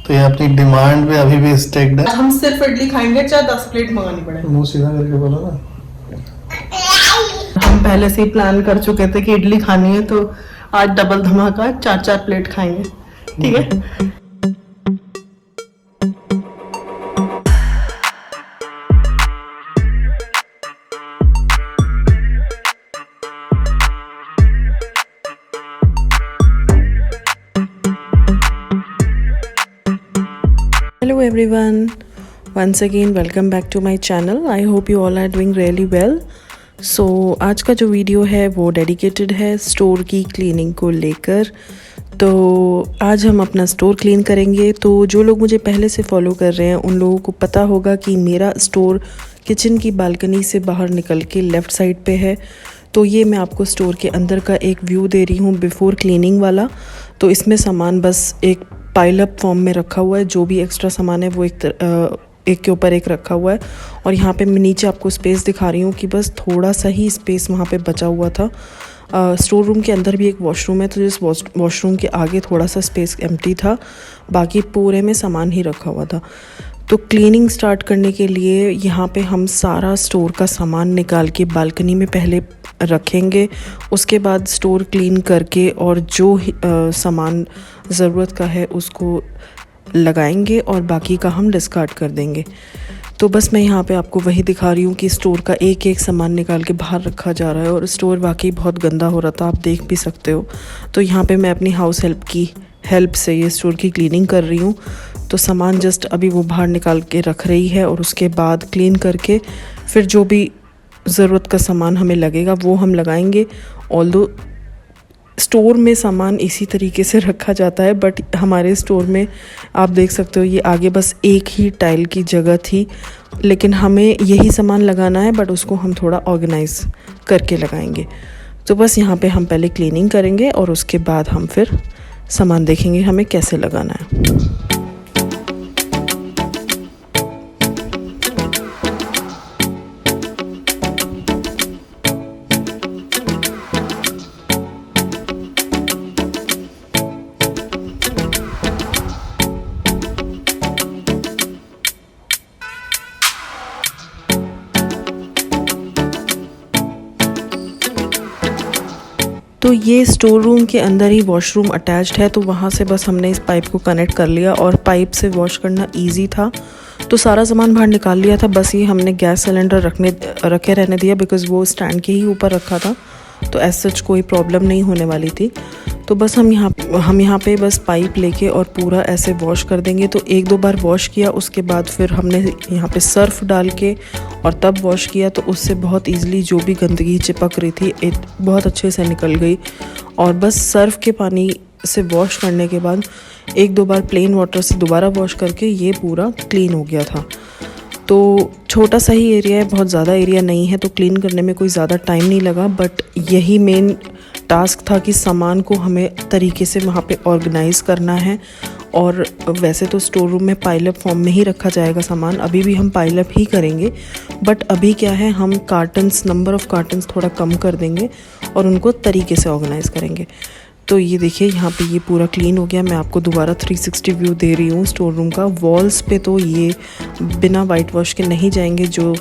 तो ये अपनी डिमांड पे अभी भी स्टेक्ड है। हम सिर्फ इडली खाएंगे चाहे 10 प्लेट मंगानी पड़े। मुंह सीधा करके बोलो ना। हम पहले से ही प्लान कर चुके थे कि इडली खानी है, तो आज डबल धमाका 4-4 प्लेट खाएंगे, ठीक है। Hello everyone, once again welcome back to my channel. I hope you all are doing really well. So आज का जो वीडियो है वो डेडिकेटेड है स्टोर की क्लीनिंग को लेकर। तो आज हम अपना स्टोर क्लीन करेंगे। तो जो लोग मुझे पहले से फॉलो कर रहे हैं उन लोगों को पता होगा कि मेरा स्टोर किचन की बालकनी से बाहर निकल के लेफ़्ट साइड पे है। तो ये मैं आपको स्टोर के अंदर का एक व्यू दे रही हूँ बिफ़ोर क्लीनिंग वाला। तो इसमें सामान बस एक पाइल अप फॉर्म में रखा हुआ है, जो भी एक्स्ट्रा सामान है वो एक के ऊपर एक रखा हुआ है। और यहाँ पे मैं नीचे आपको स्पेस दिखा रही हूँ कि बस थोड़ा सा ही स्पेस वहाँ पे बचा हुआ था। स्टोर रूम के अंदर भी एक वॉशरूम है, तो जिस वॉशरूम के आगे थोड़ा सा स्पेस एम्प्टी था, बाकी पूरे में सामान ही रखा हुआ था। तो क्लीनिंग स्टार्ट करने के लिए यहाँ पे हम सारा स्टोर का सामान निकाल के बालकनी में पहले रखेंगे, उसके बाद स्टोर क्लीन करके और जो सामान ज़रूरत का है उसको लगाएंगे और बाकी का हम डिस्कार्ड कर देंगे। तो बस मैं यहाँ पे आपको वही दिखा रही हूँ कि स्टोर का एक एक सामान निकाल के बाहर रखा जा रहा है और स्टोर वाकई बहुत गंदा हो रहा था, आप देख भी सकते हो। तो यहाँ पे मैं अपनी हाउस हेल्प की हेल्प से ये स्टोर की क्लीनिंग कर रही हूँ। तो सामान जस्ट अभी वो बाहर निकाल के रख रही है और उसके बाद क्लीन करके फिर जो भी ज़रूरत का सामान हमें लगेगा वो हम लगाएंगे। ऑल्दो स्टोर में सामान इसी तरीके से रखा जाता है, बट हमारे स्टोर में आप देख सकते हो ये आगे बस एक ही टाइल की जगह थी, लेकिन हमें यही सामान लगाना है, बट उसको हम थोड़ा ऑर्गेनाइज करके लगाएंगे। तो बस यहाँ पे हम पहले क्लीनिंग करेंगे और उसके बाद हम फिर सामान देखेंगे हमें कैसे लगाना है। तो ये स्टोर रूम के अंदर ही वॉशरूम अटैच्ड है, तो वहाँ से बस हमने इस पाइप को कनेक्ट कर लिया और पाइप से वॉश करना इजी था। तो सारा सामान बाहर निकाल लिया था, बस ये हमने गैस सिलेंडर रखे रहने दिया बिकॉज़ वो स्टैंड के ही ऊपर रखा था, तो एज सच कोई प्रॉब्लम नहीं होने वाली थी। तो बस हम यहाँ पे बस पाइप लेके और पूरा ऐसे वॉश कर देंगे। तो एक दो बार वॉश किया, उसके बाद फिर हमने यहाँ पे सर्फ डाल के और तब वॉश किया, तो उससे बहुत ईजिली जो भी गंदगी चिपक रही थी बहुत अच्छे से निकल गई। और बस सर्फ के पानी से वॉश करने के बाद एक दो बार प्लेन वाटर से दोबारा वॉश करके ये पूरा क्लीन हो गया था। तो छोटा सा ही एरिया है, बहुत ज़्यादा एरिया नहीं है, तो क्लीन करने में कोई ज़्यादा टाइम नहीं लगा, बट यही मेन टास्क था कि सामान को हमें तरीके से वहाँ पे ऑर्गेनाइज़ करना है। और वैसे तो स्टोर रूम में पाइल अप फॉर्म में ही रखा जाएगा सामान, अभी भी हम पाइल अप ही करेंगे, बट अभी क्या है हम नंबर ऑफ़ कार्टन्स थोड़ा कम कर देंगे और उनको तरीके से ऑर्गेनाइज़ करेंगे। तो ये देखिए यहाँ पे ये पूरा क्लीन हो गया। मैं आपको दोबारा 360 व्यू दे रही हूँ स्टोर रूम का। वॉल्स पे तो ये बिना वाइट वॉश के नहीं जाएंगे जो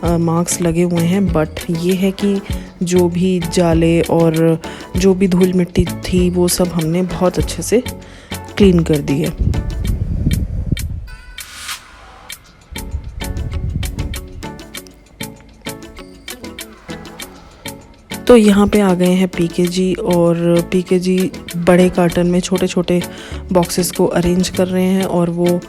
मार्क्स लगे हुए हैं, बट ये है कि जो भी जाले और जो भी धूल मिट्टी थी वो सब हमने बहुत अच्छे से क्लीन कर दी है। तो यहाँ पे आ गए हैं पीकेजी, और पीकेजी बड़े कार्टन में छोटे छोटे बॉक्सेस को अरेंज कर रहे हैं और वो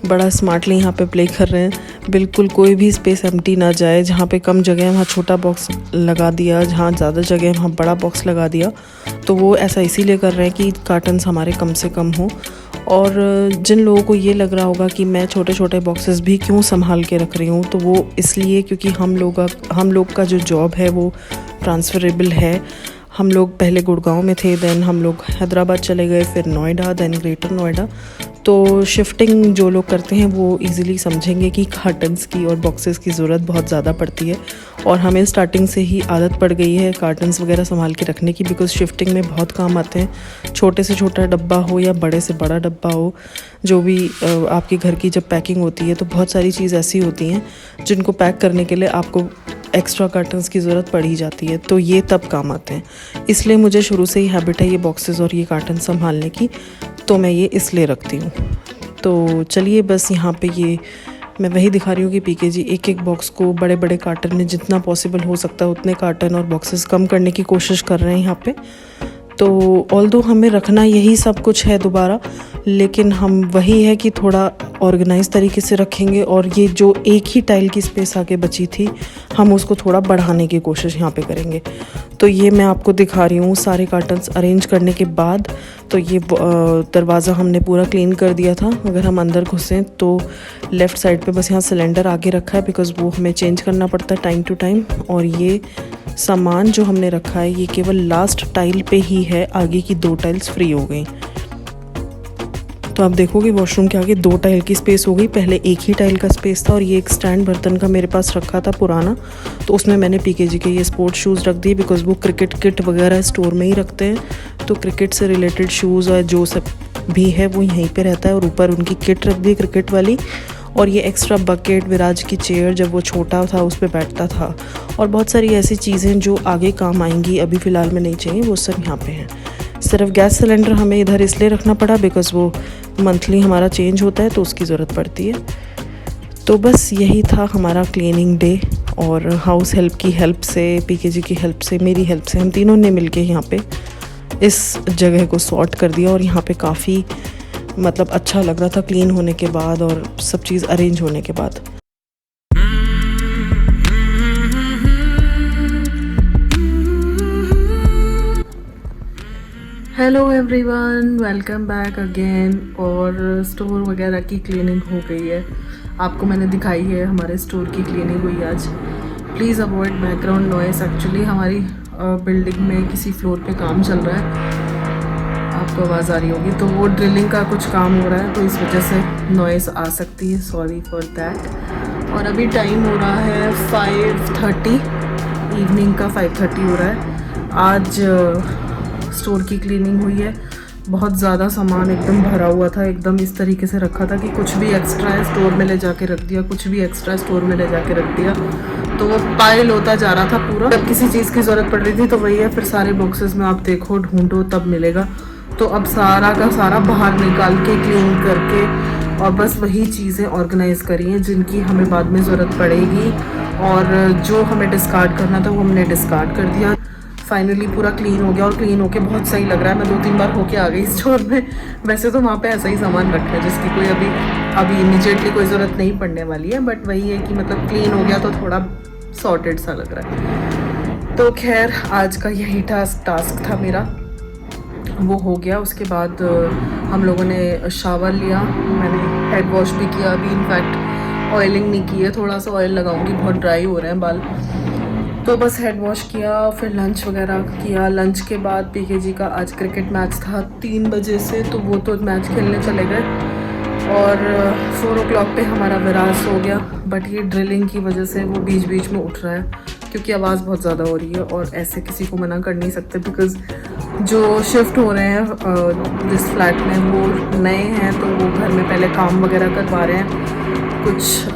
बड़ा स्मार्टली यहाँ पे प्ले कर रहे हैं। बिल्कुल कोई भी स्पेस एम्प्टी ना जाए, जहाँ पे कम जगह है वहाँ छोटा बॉक्स लगा दिया, जहाँ ज़्यादा जगह है वहाँ बड़ा बॉक्स लगा दिया। तो वो ऐसा इसीलिए कर रहे हैं कि कार्टन्स हमारे कम से कम हो। और जिन लोगों को ये लग रहा होगा कि मैं छोटे छोटे बॉक्सेस भी क्यों संभाल के रख रही हूँ, तो वो इसलिए क्योंकि हम लोग का जो जॉब है वो ट्रांसफरेबल है। हम लोग पहले गुड़गांव में थे, देन हम लोग हैदराबाद चले गए, फिर नोएडा, देन ग्रेटर नोएडा। तो शिफ्टिंग जो लोग करते हैं वो इजीली समझेंगे कि कार्टन्स की और बॉक्सेस की ज़रूरत बहुत ज़्यादा पड़ती है, और हमें स्टार्टिंग से ही आदत पड़ गई है कार्टन्स वगैरह संभाल के रखने की, बिकॉज़ शिफ्टिंग में बहुत काम आते हैं। छोटे से छोटा डब्बा हो या बड़े से बड़ा डब्बा हो, जो भी आपके घर की जब पैकिंग होती है तो बहुत सारी चीज़ ऐसी होती हैं जिनको पैक करने के लिए आपको एक्स्ट्रा कार्टन्स की ज़रूरत पड़ ही जाती है, तो ये तब काम आते हैं। इसलिए मुझे शुरू से ही हैबिट है ये बॉक्सेस और ये कार्टन संभालने की, तो मैं ये इसलिए रखती हूँ। तो चलिए बस यहाँ पे ये मैं वही दिखा रही हूँ कि पीके जी एक एक बॉक्स को बड़े बड़े कार्टन में जितना पॉसिबल हो सकता है उतने कार्टन और बॉक्सेस कम करने की कोशिश कर रहे हैं यहाँ पे। तो ऑल्दो हमें रखना यही सब कुछ है दोबारा, लेकिन हम वही है कि थोड़ा ऑर्गेनाइज तरीके से रखेंगे, और ये जो एक ही टाइल की स्पेस आगे बची थी हम उसको थोड़ा बढ़ाने की कोशिश यहाँ पे करेंगे। तो ये मैं आपको दिखा रही हूँ सारे कार्टन्स अरेंज करने के बाद। तो ये दरवाज़ा हमने पूरा क्लीन कर दिया था। अगर हम अंदर घुसें तो लेफ़्ट साइड पे बस यहाँ सिलेंडर आगे रखा है, बिकॉज़ वो हमें चेंज करना पड़ता है टाइम टू टाइम। और ये सामान जो हमने रखा है ये केवल लास्ट टाइल पे ही है, आगे की 2 टाइल्स फ्री हो गई। तो आप देखोगे वॉशरूम के आगे 2 टाइल की स्पेस हो गई, पहले एक ही टाइल का स्पेस था। और ये एक स्टैंड बर्तन का मेरे पास रखा था पुराना, तो उसमें मैंने पीके जी के ये स्पोर्ट शूज़ रख दिए, बिकॉज़ वो क्रिकेट किट वगैरह स्टोर में ही रखते हैं, तो क्रिकेट से रिलेटेड शूज़ और जो सब भी है वो यहीं पे रहता है। और ऊपर उनकी किट रख दी क्रिकेट वाली, और ये एक्स्ट्रा बकेट, विराज की चेयर जब वो छोटा था उस पर बैठता था, और बहुत सारी ऐसी चीज़ें जो आगे काम आएंगी, अभी फ़िलहाल में नहीं चाहिए, वो सब यहाँ पे हैं। सिर्फ गैस सिलेंडर हमें इधर इसलिए रखना पड़ा बिकॉज़ वो मंथली हमारा चेंज होता है तो उसकी ज़रूरत पड़ती है। तो बस यही था हमारा क्लीनिंग डे, और हाउस हेल्प की हेल्प से, पीके जी की हेल्प से, मेरी हेल्प से, हम तीनों ने मिलके यहाँ पे इस जगह को सॉर्ट कर दिया। और यहाँ पे काफ़ी मतलब अच्छा लग रहा था क्लीन होने के बाद और सब चीज़ अरेंज होने के बाद। Hello everyone, welcome back again. और स्टोर वगैरह की क्लीनिंग हो गई है, आपको मैंने दिखाई है हमारे स्टोर की क्लीनिंग हुई आज। Please avoid background noise, actually हमारी बिल्डिंग में किसी फ्लोर पे काम चल रहा है, आपको आवाज़ आ रही होगी, तो वो ड्रिलिंग का कुछ काम हो रहा है, तो इस वजह से नॉइस आ सकती है, सॉरी फॉर दैट। और अभी टाइम हो रहा है 5:30, इवनिंग का 5:30 हो रहा है। आज स्टोर की क्लीनिंग हुई है, बहुत ज़्यादा सामान एकदम भरा हुआ था, एकदम इस तरीके से रखा था कि कुछ भी एक्स्ट्रा है स्टोर में ले जाके रख दिया, कुछ भी एक्स्ट्रा स्टोर में ले जाके रख दिया, तो वो पाइल होता जा रहा था पूरा। जब किसी चीज़ की ज़रूरत पड़ रही थी तो वही है, फिर सारे बॉक्सेस में आप देखो ढूंढो तब मिलेगा। तो अब सारा का सारा बाहर निकाल के क्लीन करके और बस वही चीज़ें ऑर्गेनाइज़ करी हैं जिनकी हमें बाद में ज़रूरत पड़ेगी, और जो हमें डिस्कार्ड करना था वो हमने डिस्कार्ड कर दिया। फाइनली पूरा क्लीन हो गया, और क्लीन होके बहुत सही लग रहा है। मैं 2-3 बार होके आ गई स्टोर में। वैसे तो वहाँ पे ऐसा ही सामान रखा है जिसकी कोई अभी इमीडिएटली कोई ज़रूरत नहीं पड़ने वाली है, बट वही है कि मतलब क्लीन हो गया तो थोड़ा सॉर्टेड सा लग रहा है। तो खैर आज का यही टास्क था मेरा, वो हो गया। उसके बाद हम लोगों ने शावर लिया, मैंने हेड वॉश भी किया, अभी इनफैक्ट ऑयलिंग नहीं की है, थोड़ा सा ऑयल लगाऊंगी, बहुत ड्राई हो रहे हैं बाल। तो बस हेड वॉश किया, फिर लंच वगैरह किया। लंच के बाद पीके जी का आज क्रिकेट मैच था 3 बजे से, तो वो तो मैच खेलने चले गए, और 4 o'clock पे हमारा विराज हो गया। बट ये ड्रिलिंग की वजह से वो बीच बीच में उठ रहा है, क्योंकि आवाज़ बहुत ज़्यादा हो रही है, और ऐसे किसी को मना कर नहीं सकते, बिकॉज़ जो शिफ्ट हो रहे हैं जिस फ्लैट में वो नए हैं, तो वो घर में पहले काम वगैरह करवा रहे हैं, कुछ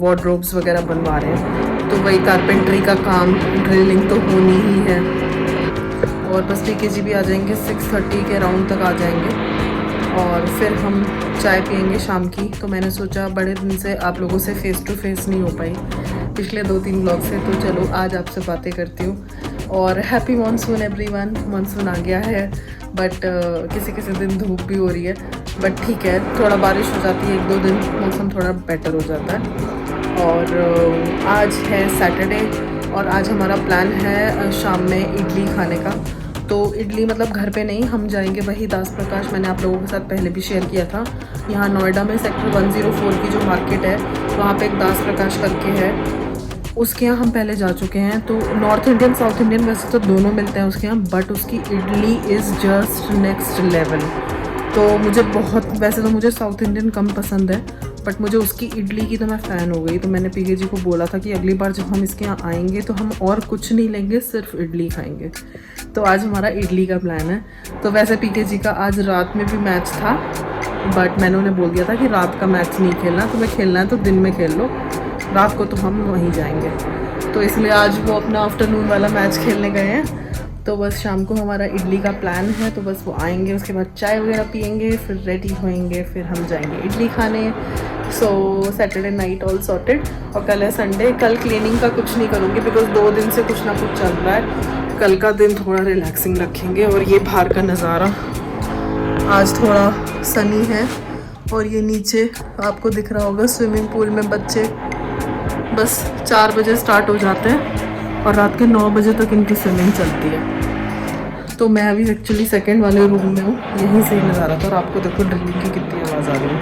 वार्डरोब्स वगैरह बनवा रहे हैं, तो वही कारपेंट्री का काम, ड्रिलिंग तो होनी ही है। और बस पीके जी भी आ जाएंगे, 6:30 के अराउंड तक आ जाएंगे, और फिर हम चाय पियेंगे शाम की। तो मैंने सोचा बड़े दिन से आप लोगों से फ़ेस टू फेस नहीं हो पाई पिछले 2-3 ब्लॉग से, तो चलो आज आपसे बातें करती हूँ। और हैप्पी मानसून एवरीवन, मानसून आ गया है, बट किसी किसी दिन धूप भी हो रही है, बट ठीक है, थोड़ा बारिश हो जाती है, 1-2 दिन मौसम थोड़ा बेटर हो जाता है। और आज है सैटरडे, और आज हमारा प्लान है शाम में इडली खाने का। तो इडली मतलब घर पे नहीं, हम जाएंगे वही दास प्रकाश, मैंने आप लोगों के साथ पहले भी शेयर किया था, यहाँ नोएडा में सेक्टर 104 की जो मार्केट है वहाँ पे एक दास प्रकाश करके है, उसके यहाँ हम पहले जा चुके हैं। तो नॉर्थ इंडियन साउथ इंडियन वैसे तो दोनों मिलते हैं उसके यहाँ, बट उसकी idli is just next level. तो मुझे बहुत, वैसे तो मुझे साउथ इंडियन कम पसंद है, बट मुझे उसकी इडली की तो मैं फ़ैन हो गई। तो मैंने पीके जी को बोला था कि अगली बार जब हम इसके यहाँ आएंगे तो हम और कुछ नहीं लेंगे, सिर्फ इडली खाएंगे। तो आज हमारा इडली का प्लान है। तो वैसे पीके जी का आज रात में भी मैच था, बट मैंने उन्हें बोल दिया था कि रात का मैच नहीं खेलना, तुम्हें खेलना है तो दिन में खेल लो, रात को तो हम वहीं जाएंगे। तो इसलिए आज वो अपना आफ्टरनून वाला मैच खेलने गए हैं। तो बस शाम को हमारा इडली का प्लान है। तो बस वो आएंगे, उसके बाद चाय वगैरह पियेंगे, फिर रेडी होएंगे, फिर हम जाएंगे इडली खाने। सो सैटरडे नाइट ऑल सॉर्टेड। और कल है संडे। कल क्लीनिंग का कुछ नहीं करूँगी बिकॉज 2 दिन से कुछ ना कुछ चल रहा है। कल का दिन थोड़ा रिलैक्सिंग रखेंगे। और ये बाहर का नज़ारा आज थोड़ा सनी है। और ये नीचे आपको दिख रहा होगा स्विमिंग पूल में बच्चे बस 4 बजे स्टार्ट हो जाते हैं और रात के 9 बजे तक इनकी स्विमिंग चलती है। तो मैं अभी एक्चुअली सेकंड वाले रूम में हूँ, यहीं से ही नज़ारा था। और आपको देखो ड्रिलिंग की कितनी आवाज़ आ रही है।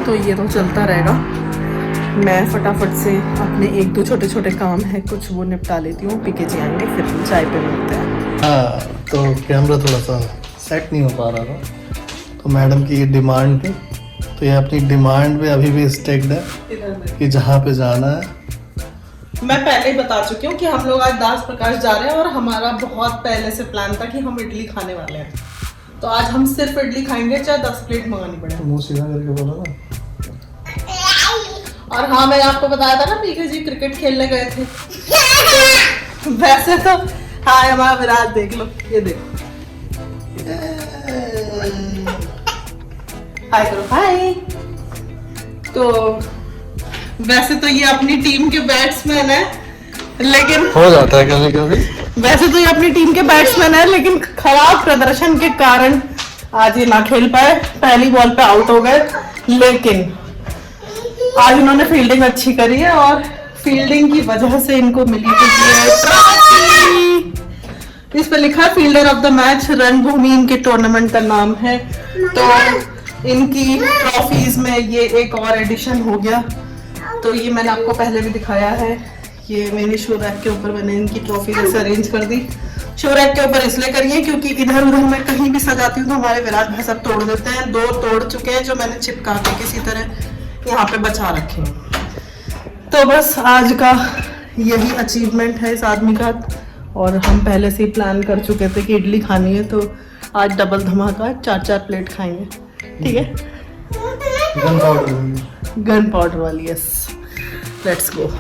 तो ये तो चलता रहेगा। मैं फटाफट से अपने 1-2 छोटे छोटे काम है कुछ वो निपटा लेती हूँ। पीके जी आएंगे फिर हम चाय पे मिलते हैं। हाँ, तो कैमरा थोड़ा सा सेट नहीं हो पा रहा था, तो मैडम की ये डिमांड थी। तो ये अपनी डिमांड पे अभी भी स्टेक्ड है कि जहाँ पे जाना है। मैं पहले ही बता चुकी हूँ कि हम लोग आज दास प्रकाश जा रहे हैं और हमारा बहुत पहले से प्लान था कि हम इडली खाने वाले हैं। तो आज हम सिर्फ इडली खाएंगे, चाहे 10 प्लेट मंगानी पड़े। तो मुँह सीधा करके बोला ना। और हाँ, मैंने आपको बताया था ना पीके जी क्रिकेट खेलने गए थे। तो वैसे तो हाँ, हमारा विराट देख लो, ये देखो, हाय करो, हाय। तो वैसे तो ये अपनी टीम के बैट्समैन है, लेकिन हो जाता है कभी कभी। वैसे तो ये अपनी टीम के बैट्समैन है, लेकिन खराब प्रदर्शन के कारण आज ये ना खेल पाए। पहली बॉल पे आउट हो गए, लेकिन आज इन्होंने फील्डिंग अच्छी करी है और फील्डिंग की वजह से इनको मिली ट्रॉफी। इस पे लिखा है फील्डर ऑफ द मैच, रणभूमि इनके टूर्नामेंट का नाम है। तो इनकी ट्रॉफीज में ये एक और एडिशन हो गया। तो ये मैंने आपको पहले भी दिखाया है। ये मेरे शो रैक के ऊपर मैंने इनकी ट्रॉफी जैसे अरेंज कर दी। शो रैक के ऊपर इसलिए करिए क्योंकि इधर उधर मैं कहीं भी सजाती हूँ तो हमारे विराट भाई सब तोड़ देते हैं। 2 तोड़ चुके हैं जो मैंने चिपका के किसी तरह यहाँ पे बचा रखे हैं। तो बस आज का यही अचीवमेंट है इस आदमी का। और हम पहले से ही प्लान कर चुके थे कि इडली खानी है, तो आज डबल धमाका 4-4 प्लेट खाएंगे। ठीक है, गन पाउडर गन पाउडर वाली। Yes, let's go.